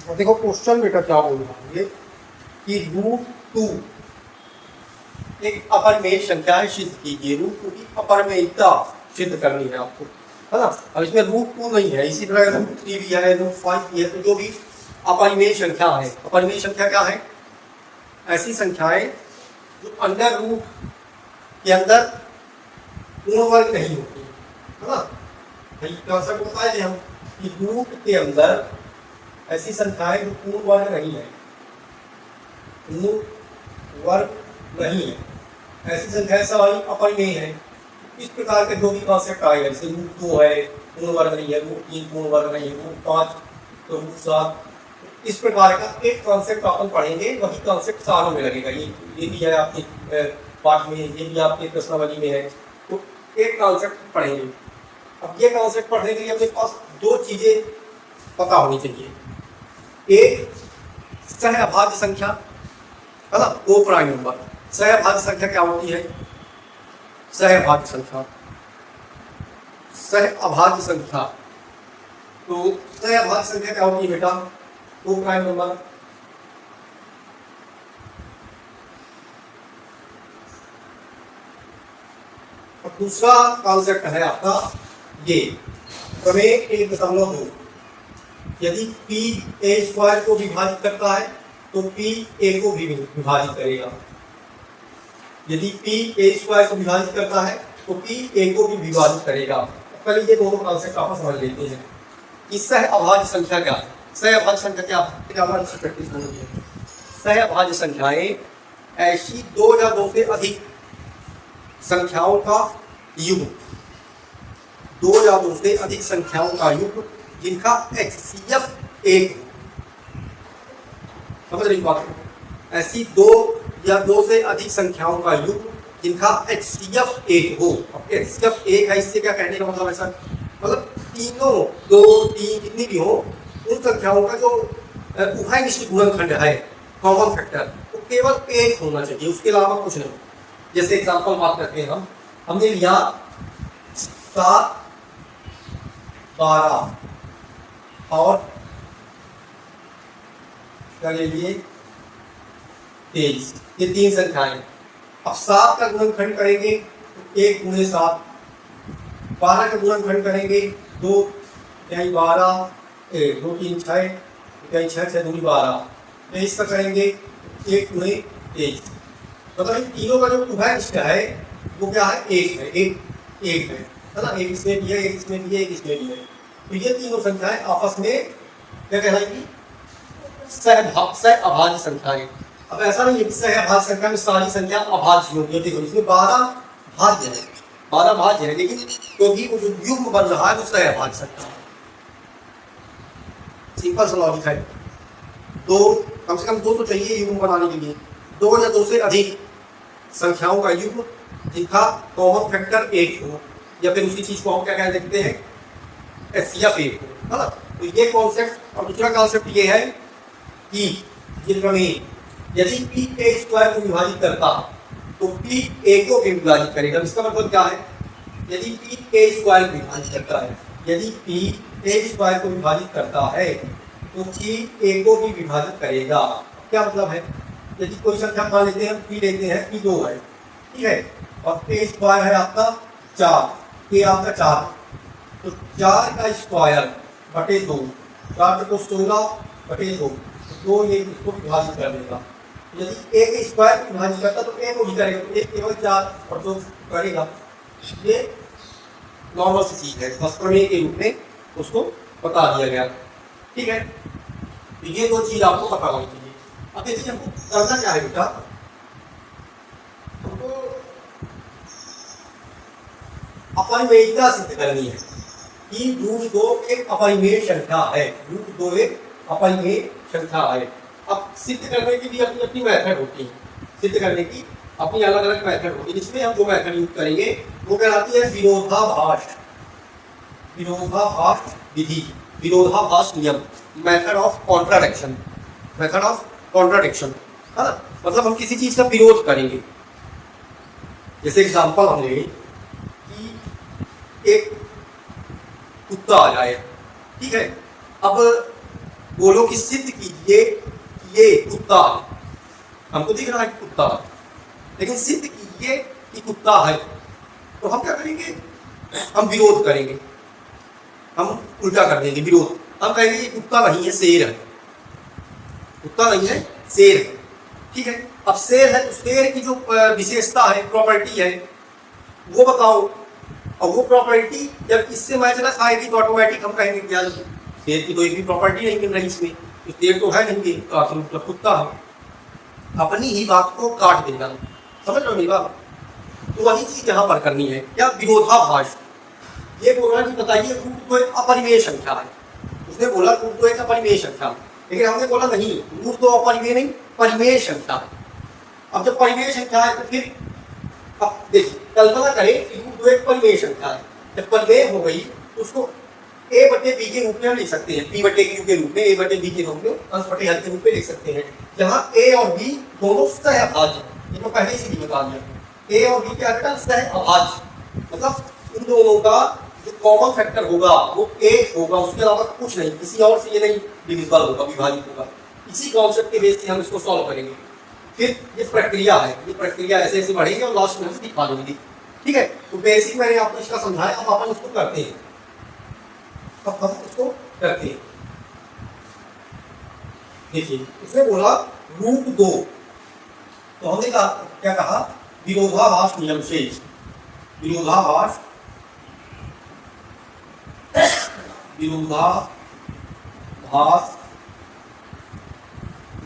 और देखो क्वेश्चन बेटा क्या बोल रहा है कि √2 एक अपरिमेय संख्या है, सिद्ध कीजिए। √2 की अपरिमेयता सिद्ध करनी है आपको, है ना। अब इसमें √2 नहीं है, इसी तरह √3 भी है, √5 भी है। तो जो भी अपरिमेय संख्या है, अपरिमेय संख्या क्या है? ऐसी संख्याएं जो अंडर रूट के अंदर पूर्ण वर्ग नहीं होती, है ना। कॉन्सेप्ट बताए थे हम कि रूट के अंदर ऐसी संख्याएं जो पूर्ण वर्ग नहीं है, पूर्ण वर्ग नहीं है, ऐसी संख्याएं सवाई अपरिमेय है। इस प्रकार के जो भी कॉन्सेप्ट आएगा, जैसे √2 है पूर्ण वर्ग नहीं है, √3 पूर्ण वर्ग नहीं है, √5 तो √7, इस प्रकार का एक कॉन्सेप्ट अपन पढ़ेंगे। वही कॉन्सेप्ट सारों में लगेगा। ये भी है आपके पाठ में, ये भी आपके प्रश्नावली में है। तो एक कॉन्सेप्ट पढ़ेंगे। अब ये कॉन्सेप्ट पढ़ने के लिए अपने पास दो चीजें पता होनी चाहिए। एक सहअभाज्य संख्या, है ना, दो प्राइम नंबर। सहअभाज्य संख्या क्या होती है? सहअभाज्य संख्या, सहअभाज्य संख्या। तो सहअभाज्य संख्या क्या होती है बेटा? दो प्राइम नंबर। और दूसरा कॉन्सेप्ट है आपका ये प्रमेय 1.2। यदि p a² को विभाजित करता है तो p a को भी विभाजित करेगा। यदि p a² को विभाजित करता है तो p a को भी विभाजित करेगा। पहले ये दोनों कॉन्सेप्ट आप समझ लेते हैं। इस सहअभाज्य संख्या क्या है? सहअभाज्य संख्या क्या? सहअभाज्य संख्याएं ऐसी दो या दो से अधिक संख्याओं का युग्म, दो या दो से अधिक संख्याओं का युग्म जिनका HCF 1 हो। समझ रही बात? ऐसी दो या दो से अधिक संख्याओं का युग्म जिनका HCF 1 हो। अब HCF 1 है, इससे क्या कहने का मतलब ऐसा, मतलब तीनों, दो, तीन, जितनी भी हो, उन संख्याओं का जो उभय निश्चित गुणनखंड है, कॉमन फैक्टर, तो केवल 1 होना चाहिए, उसके अलावा कुछ नहीं। जैसे एग्जांपल बात करते हैं हमने लिया 7, 12 और क्या ले लिए 23, ये तीन संख्याएं। अब 7 का गुणनखंड करेंगे तो 1 × 7, 12 का गुणनखंड करेंगे 2 यानी 12, 2 3 6 यानी 6 6 2 12, 23 का करेंगे 1 × 23। मतलब इन तीनों का जो उभय निष्ठ है वो क्या है? 1 है, एक है ना। एक इसमें भी है, एक इसमें भी है, एक इसमें भी है। तो ये तीनों संख्याएं आपस में क्या कहलाएंगी? सहअभाज्य संख्याएं। अब ऐसा नहीं है कि सहअभाज्य संख्या में सारी संख्या अभाज्य होगी। देखो इसमें 12 भाज्य है, 12 भाज्य है, लेकिन क्योंकि वो जो युग्म बन रहा है वो सहअभाज्य संख्या। सिंपल सा लॉजिक है। दो, कम से कम दो तो चाहिए युग्म बनाने के लिए। दो या दो से अधिक संख्याओं का युग्म जिनका कॉमन फैक्टर 1 हो, या फिर उसी चीज को हम क्या कह सकते हैं? HCF 1 हो, है ना। तो ये कॉन्सेप्ट। और दूसरा कॉन्सेप्ट ये है कि ये प्रमेय यदि p a² को विभाजित करता तो p a को भी विभाजित करेगा। इसका मतलब क्या है? यदि p a² को विभाजित करता है, यदि p a² को विभाजित करता है तो p a को भी विभाजित करेगा। क्या मतलब है? यदि कोई संख्या मान लेते हैं, p लेते हैं, p 2 है, ठीक है, और a² है आपका 4, a आपका 4, तो 4 का स्क्वायर बटे 2, 4 को 16 बटे 2, तो ये इसको विभाजित कर देगा। यदि a के स्क्वायर को विभाजित करता तो a को भी करेगा, तो 1 केवल 4 और 2 करेगा। ये नॉर्मल सी चीज है, बस प्रमेय के रूप में उसको बता दिया गया, ठीक है। ये दो चीज आपको पता होनी चाहिए। अब देखिए हमको करना क्या है बेटा, हमको अपरिमेयता सिद्ध करनी है कि √2 एक अपरिमेय संख्या है। √2 एक अपरिमेय संख्या है। अब सिद्ध करने की भी अपनी अपनी मेथड होती है, सिद्ध करने की अपनी अलग अलग मेथड होती है। जिसमें हम जो मेथड यूज करेंगे वो कहलाती है विरोधाभास, विरोधाभास विधि, विरोधाभास नियम, method of contradiction, method of contradiction, है ना। मतलब हम किसी चीज का विरोध करेंगे। जैसे एग्जांपल हम लेंगे कि एक कुत्ता आ जाए, ठीक है। अब बोलो कि सिद्ध कीजिए कि ये कुत्ता है। हमको दिख रहा है कि कुत्ता है, लेकिन सिद्ध कीजिए कि कुत्ता है। तो हम क्या करेंगे, हम विरोध करेंगे, हम उल्टा कर देंगे विरोध। हम कहेंगे ये कुत्ता नहीं है, शेर है। कुत्ता नहीं है, शेर है। ठीक है, अब शेर है तो शेर की जो विशेषता है, प्रॉपर्टी है, वो बताओ। और वो प्रॉपर्टी जब इससे मैच ना खाएगी तो ऑटोमेटिक हम कहेंगे क्या शेर की तो एक भी प्रॉपर्टी नहीं मिल रही इसमें, तो शेर तो है नहीं, तो आखिर मतलब कुत्ता है। अपनी ही बात को काट देना, समझ लो मेरी बात। तो वही चीज यहाँ पर करनी है, क्या विरोधाभास। ये बोला कि बताइए रूट तो एक अपरिमेय संख्या है। उसने बोला रूट तो एक अपरिमेय संख्या, लेकिन हमने बोला नहीं, रूट तो अपरिमेय नहीं, परिमेय संख्या है। अब जब परिमेय संख्या है तो फिर अब देखिए, कल्पना करें कि रूट तो एक परिमेय संख्या है। जब परिमेय हो गई तो उसको ए बटे बी के रूप में हम लिख सकते हैं, बी बटे क्यू के रूप में, ए बटे बी के रूप में, अंश बटे हर के रूप में लिख सकते हैं। जहाँ ए और बी दोनों सहअभाज्य, ये तो पहले से ही बता दिया। ए और बी क्या है, सहअभाज्य, मतलब इन दोनों का जो कॉमन फैक्टर होगा वो ए होगा, उसके अलावा कुछ नहीं, किसी और से ये नहीं डिविजिबल होगा, विभाजित होगा। इसी कॉन्सेप्ट के बेस से हम इसको सॉल्व करेंगे। फिर ये प्रक्रिया है, ये प्रक्रिया ऐसे ऐसे बढ़ेगी और लास्ट में दिखा दूंगी। ठीक है, तो बेसिक मैंने आपको इसका समझाया, अब अपन इसको करते हैं। अब हम इसको करते हैं। देखिए, उसने बोला रूट 2, तो हमने कहा क्या कहा, विरोधाभास नियम से, विरोधाभास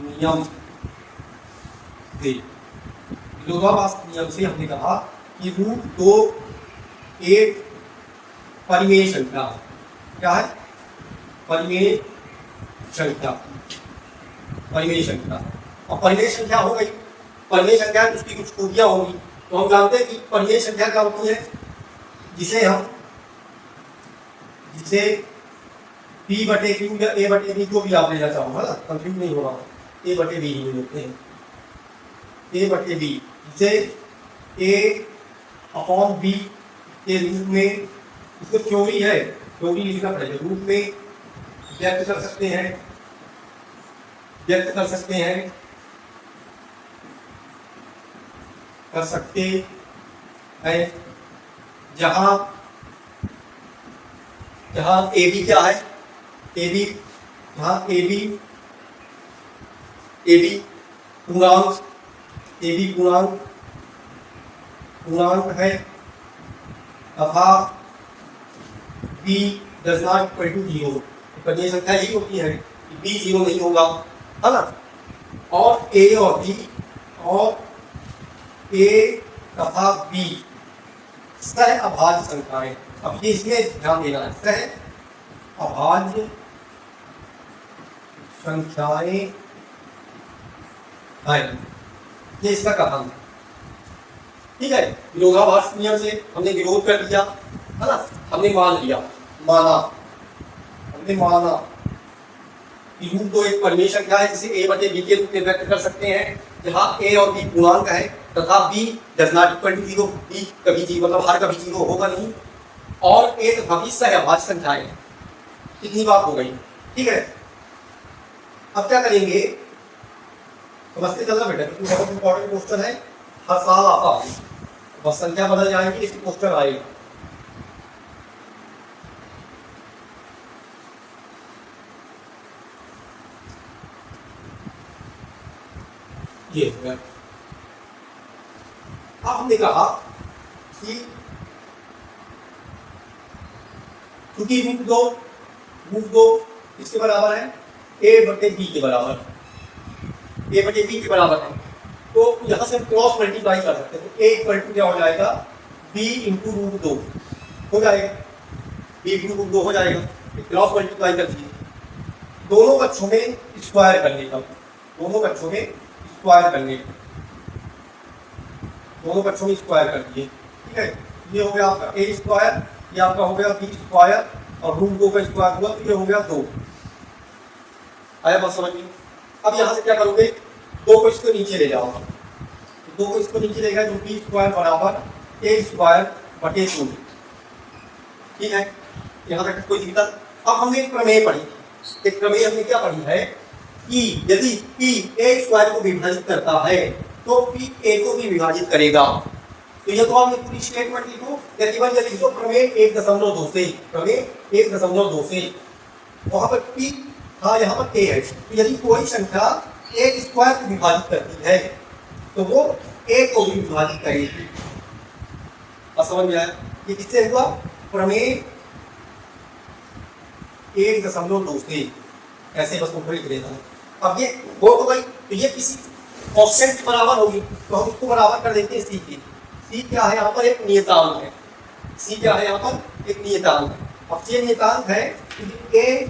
नियम से, विरोधाभास नियम से हमने कहा कि रूट 2 एक परिमेय संख्या, क्या है, परिमेय संख्या, परिमेय संख्या। और परिमेय संख्या हो गई, परिमेय संख्या उसकी कुछ खूबियां होंगी। तो हम जानते हैं कि परिमेय संख्या क्या होती है, जिसे पी बटे क्यू या ए बटे बी जो भी आप लेना चाहो, है ना, कंफ्यूज नहीं होगा, ए बटे बी ही लेते हैं, ए बटे बी, जिसे ए अपॉन बी के रूप में, इसको थ्योरी है, थ्योरी लिखना पड़ेगा, रूप में व्यक्त कर सकते हैं, व्यक्त कर सकते हैं, कर सकते हैं। जहां जहां ए बी क्या है, ए बी, जहां ए बी पूर्णांक, ए बी पूर्णांक है तथा B does not equal to 0। परिमेय संख्या यही होती है कि बी 0 नहीं होगा, है ना। और ए और बी, और ए तथा बी सहअभाज्य संख्याएं। अब ये इसमें ध्यान देना है, सहअभाज्य संख्याएं है, ये इसका कथन है। ठीक है, विरोधाभास नियम से हमने विरोध कर दिया, है ना, हमने मान लिया, हमने माना कि रूट 2 एक परिमेय संख्या है जिसे ए बटे बी के रूप में व्यक्त कर सकते हैं, जहां ए और बी पूर्णांक है तथा B does not equal to 0, B कभी 0 मतलब हर कभी 0 होगा नहीं, और ए तथा बी सहअभाज्य संख्याएं हैं। इतनी बात हो गई। ठीक है, अब क्या करेंगे, समझते चलना बेटा, क्योंकि बहुत इंपॉर्टेंट क्वेश्चन है, हर साल आता है, बस संख्या बदल जाएगी, इसकी क्वेश्चन आएगा। ये अब हमने कहा कि क्योंकि रूट दो इसके बराबर है, ए बटे बी के बराबर, ए बटे बी के बराबर है, तो यहां से हम क्रॉस मल्टीप्लाई कर सकते हैं। तो ए इक्वल टू क्या हो जाएगा, बी इंटू रूट 2 हो जाएगा, बी इंटू रूट 2 हो जाएगा। क्रॉस मल्टीप्लाई कर दिए, दोनों पक्षों में स्क्वायर करने का, दोनों पक्षों में स्क्वायर करने का, दोनों पक्षों में स्क्वायर कर दिए। ठीक है, ये हो गया आपका ए स्क्वायर, ये आपका हो गया बी स्क्वायर, और रूट 2 का स्क्वायर हुआ तो ये हो गया 2। आया बात समझ में। अब यहाँ से क्या करोगे, 2 को इसको नीचे ले जाओगे, 2 को इसको नीचे ले गए तो बी स्क्वायर बराबर ए स्क्वायर बटे 2। ठीक है, यहाँ तक कोई दिक्कत। अब हमने एक प्रमेय पढ़ी, एक प्रमेय हमने क्या पढ़ी है कि यदि P A स्क्वायर को विभाजित करता है तो P A को भी विभाजित करेगा। तो ये तो आपने पूरी स्टेटमेंट लिखो या केवल ये लिखो प्रमेय 1.2 से, प्रमेय 1.2 से वहां पर P था, यहाँ पर A है। तो यदि कोई संख्या A स्क्वायर को विभाजित करती है तो वो A को भी विभाजित करेगी। समझ में आया? ये किससे हुआ? प्रमेय 1.2 से। ऐसे बस ऊपर लिख देता हूँ। अब ये वो तो भाई तो ये किसी कांस्टेंट के बराबर होगी तो हम उसको बराबर कर देते हैं सी की। सी क्या है यहाँ पर? एक नियतांक है। सी क्या है यहाँ पर? एक नियतांक है। अब ये नियतांक है कि ए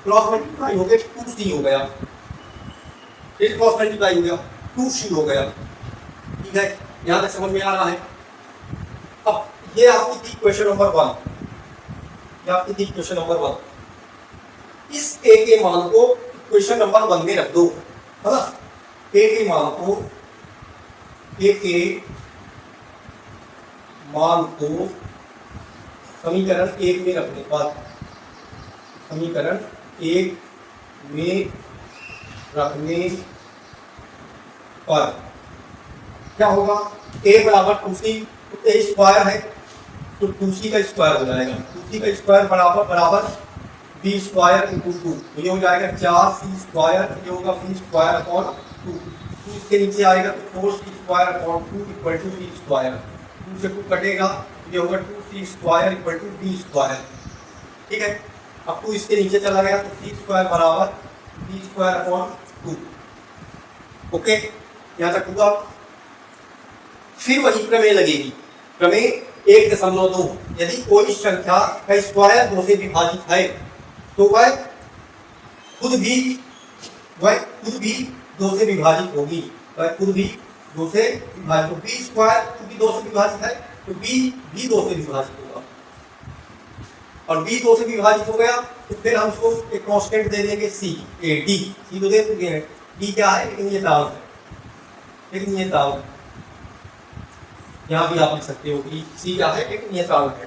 क्रॉस मल्टीप्लाई हो गया 2c हो गया, फिर क्रॉस मल्टीप्लाई हो गया 2c हो गया। ठीक है, यहाँ तक समझ में आ रहा है? अब ये आपकी थी क्वेश्चन नंबर 1, ये आपकी थी क्वेश्चन नंबर 1। इस ए के मान को क्वेश्चन नंबर 1 में रख दो, है ना? ए के मान को, ए के मान को समीकरण 1 में रखने पर, समीकरण 1 में रखने पर क्या होगा? a बराबर 2c, तो a स्क्वायर है तो 2c का स्क्वायर हो जाएगा। 2c का स्क्वायर बराबर बराबर b स्क्वायर इंटू 2, ये हो जाएगा 4c स्क्वायर, ये होगा b स्क्वायर अपॉन 2। 2 इसके नीचे आएगा तो 4c square upon 2 equal to b square. 2 से 2 कटेगा, ये होगा 2c square equal to b square. ठीक है, अब 2 इसके नीचे चला गया तो c स्क्वायर बराबर b स्क्वायर अपॉन 2। ओके, यहाँ तक हुआ। फिर वही प्रमेय लगेगी, प्रमेय 1.2। यदि कोई संख्या का स्क्वायर 2 से विभाजित है तो वह खुद भी 2 से विभाजित होगी, वह खुद भी 2 से विभाजित हो। b स्क्वायर क्योंकि 2 से विभाजित है तो b भी 2 से विभाजित होगा, और b 2 से विभाजित हो गया तो फिर हम उसको एक कांस्टेंट दे देंगे c, a d। c तो दे चुके हैं, d क्या है? एक नियतांक है, एक नियतांक। यहाँ भी आप लिख सकते हो कि c क्या है? एक नियतांक है।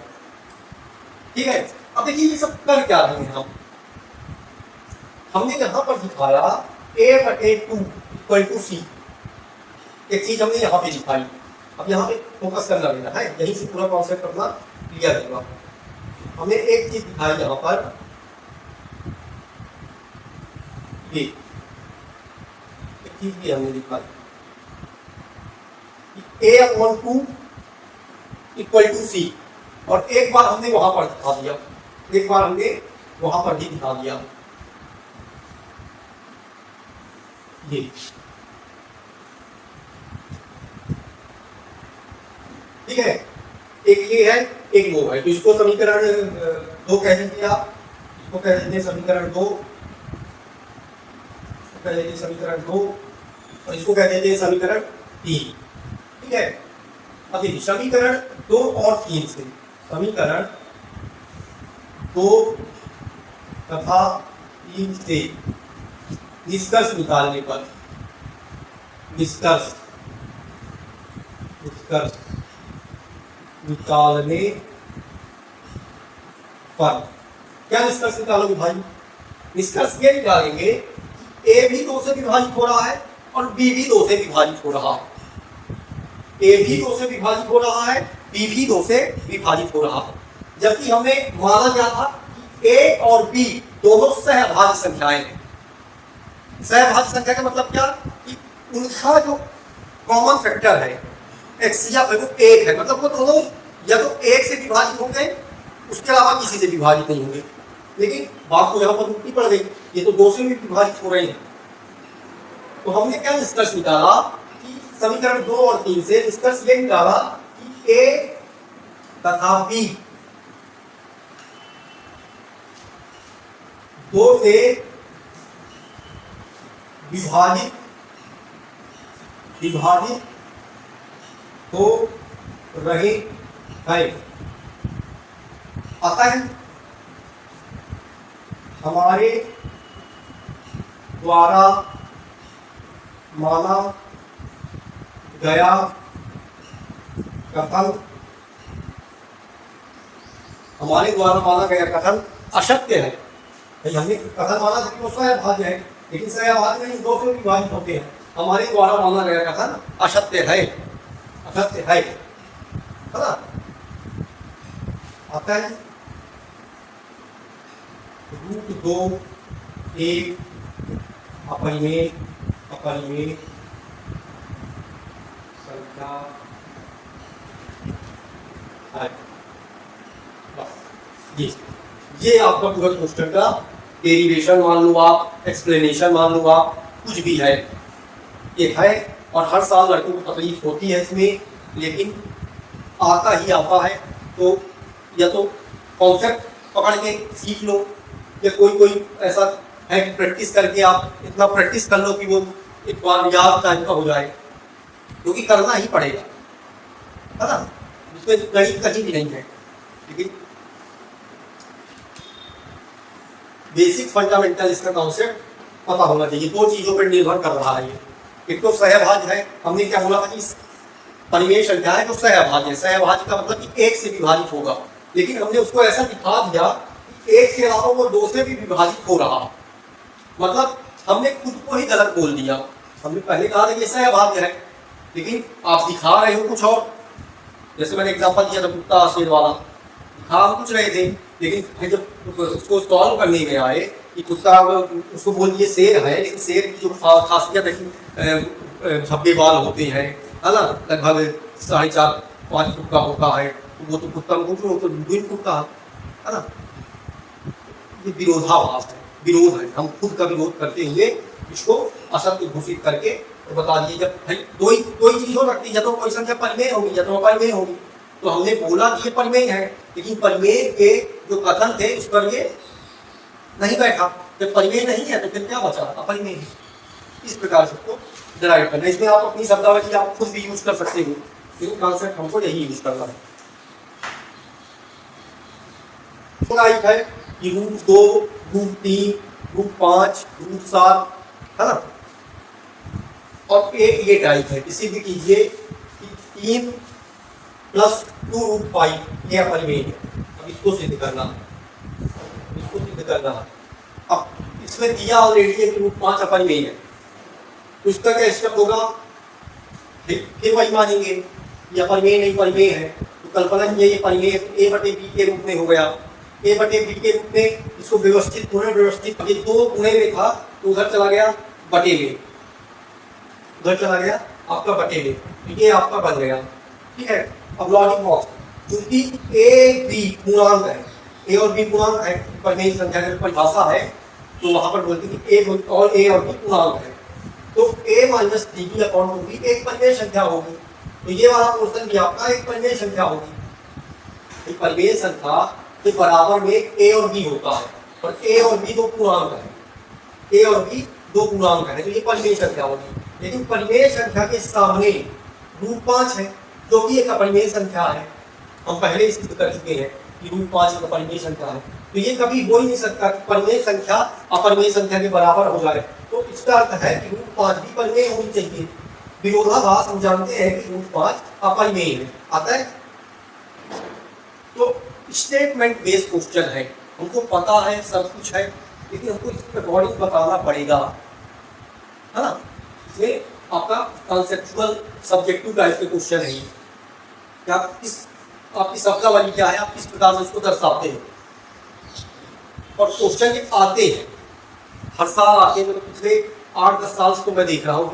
ठीक है, अब देखिए ये सब कर क्या रहे हैं हमने यहाँ पर दिखाया a/2 इक्वल टू c। एक चीज हमने यहाँ पे दिखाई, अब यहाँ पे फोकस करना लेना है, यहीं से पूरा कॉन्सेप्ट अपना क्लियर होगा। हमने एक चीज दिखाई यहाँ पर, ये एक चीज भी हमने दिखाई a/2 इक्वल टू c, और एक बार हमने वहां पर दिखा दिया, एक बार हमने वहां पर भी दिखा दिया। ये ठीक है, एक ये है एक वो है, तो इसको समीकरण 2 कह दीजिए आप, इसको कह देते हैं समीकरण 2, कह देते हैं समीकरण 2, और इसको कह देते हैं समीकरण 3। ठीक है, अब देखिए समीकरण 2 और 3 से, समीकरण 2 तथा 3 से निष्कर्ष निकालने पर, निष्कर्ष निकालने पर क्या निष्कर्ष निकालोगे भाई? निष्कर्ष ये निकालेंगे a भी 2 से विभाजित हो रहा है और b भी 2 से विभाजित हो रहा है। a भी 2 से विभाजित हो रहा है, b भी 2 से विभाजित हो रहा है। जबकि हमने माना क्या था कि a और b दोनों सहभाज्य संख्याएं हैं। सहभाज्य संख्या का मतलब क्या? कि उनका जो कॉमन फैक्टर है x या फिर वो 1 है, मतलब वो दोनों या तो 1 से विभाजित होंगे, उसके अलावा किसी से विभाजित नहीं होंगे। लेकिन बात तो यहाँ पर उल्टी पड़ गई, ये तो 2 से भी विभाजित हो रहे हैं। तो हमने क्या निष्कर्ष निकाला कि समीकरण 2 और 3 से निष्कर्ष ये निकाला कि a तथा b 2 से विभाजित हो रहे हैं। अतः हमारे द्वारा माना गया कथन असत्य है। भाई हमने कथन माना था कि वो सहभाज्य है, लेकिन सहभाज्य नहीं, दो से विभाजित होते हैं। हमारे द्वारा माना गया कथन असत्य है, असत्य है ना। आता है रूट 2 1 अपरिमेय अपरिमेय संख्या है। बस ये आपका पूरा क्वेश्चन का डेरिवेशन मान लो आप, एक्सप्लेनेशन मान लो आप, कुछ भी है ये है। और हर साल लड़कों को तकलीफ होती है इसमें, लेकिन आता ही आता है। तो या तो कॉन्सेप्ट पकड़ के सीख लो, या कोई कोई ऐसा है कि प्रैक्टिस करके आप इतना प्रैक्टिस कर लो कि वो एक बार याद टाइप का हो जाए, क्योंकि करना ही पड़ेगा, है ना। उसमें गणित कहीं भी नहीं है, लेकिन बेसिक फंडामेंटल इसका कॉन्सेप्ट पता होना चाहिए। दो चीजों पर निर्भर कर रहा है ये। एक तो सहभाज्य है, हमने क्या बोला था कि परिमेय संख्या है तो सहभाज्य है। सहभाज्य का मतलब कि एक से विभाजित होगा, लेकिन हमने उसको ऐसा दिखा दिया कि एक के अलावा वो दो से भी विभाजित हो रहा, मतलब हमने खुद को ही गलत बोल दिया। हमने पहले कहा था कि सहभाज्य है, लेकिन आप दिखा रहे हो कुछ और। जैसे मैंने एग्जांपल दिया था कुत्ता शेर वाला, दिखा हम कुछ रहे थे, लेकिन जब उसको सॉल्व करने में आए कि कुत्ता, उसको बोल दिए शेर है, लेकिन शेर की जो खासियत है कि धब्बे बाल होते हैं, है ना, लगभग 4.5-5 फुट का होता है, तो वो तो कुत्ता वो तो 2 कुत्ता है ना। ये विरोधाभास है, विरोध है। हम खुद का विरोध करते हुए इसको असत्य घोषित करके तो बता दिए। जब भाई दो ही चीज हो सकती है, या तो कोई संख्या परिमेय होगी या तो अपरिमेय होगी। तो हमने बोला कि ये परिमेय है, लेकिन परिमेय के जो कथन थे उस पर ये नहीं बैठा। जब परिमेय नहीं है तो फिर क्या बचा, अपरिमेय। इस प्रकार से उसको डिराइव करना। इसमें आप अपनी शब्दावली आप खुद भी यूज कर सकते हो, लेकिन कॉन्सेप्ट हमको यही यूज करना है। है कि रूट 2, रूट 3, रूट 5, रूट 7, है ना। और एक ये टाइप है, इसी भी कीजिए कि 3 + 2 रूट 5 ये अपरिमेय है। अब इसको सिद्ध करना, इसको सिद्ध करना। अब इसमें दिया ऑलरेडी रूट 5 अपरिमेय है, तो इसका क्या स्टेप होगा, फिर वही मानेंगे ये अपरिमेय नहीं परिमेय है। तो कल्पना ये परिमेय a/b के रूप में हो गया। a/b के रूप में इसको व्यवस्थित पुनर्व्यवस्थित, ये 2 गुणे में था तो उधर चला गया बटे में, उधर चला गया आपका बटे में, ये आपका बन गया। ठीक है। अब लॉजिक बॉक्स, क्योंकि a b पूर्णांक है, a और b पूर्णांक है, परिमेय संख्या की परिभाषा है, तो वहां पर बोलते हैं कि a और b पूर्णांक है, तो a - db/2b एक परिमेय संख्या होगी। तो ये वाला पोर्शन भी आपका एक परिमेय संख्या होगी। एक परिमेय संख्या के बराबर में a और b होता है, और a और b 2 पूर्णांक है, a और b 2 पूर्णांक है, तो ये परिमेय संख्या होगी। लेकिन परिमेय संख्या के सामने रूट 5 है, जो कि एक अपरिमेय संख्या है। हम पहले सिद्ध कर चुके हैं कि रूट 5 एक अपरिमेय संख्या है, तो ये कभी हो ही नहीं सकता कि परिमेय संख्या अपरिमेय संख्या के बराबर हो जाए। तो इसका अर्थ है कि रूट 5 भी परिमेय होनी चाहिए। विरोधाभास हम जानते हैं कि रूट 5 अपरिमेय है, आता है। तो स्टेटमेंट बेस्ड क्वेश्चन है, हमको पता है सब कुछ है, लेकिन हमको इसके अकॉर्डिंग बताना पड़ेगा, है ना। इसमें आपका कॉन्सेप्चुअल सब्जेक्टिव टाइप के क्वेश्चन है कि आप इस आपकी शब्दावली क्या है, आप किस प्रकार से उसको दर्शाते हैं। और क्वेश्चन ये आते हैं, हर साल आते हैं। पिछले 8-10 साल से तो मैं देख रहा हूँ कि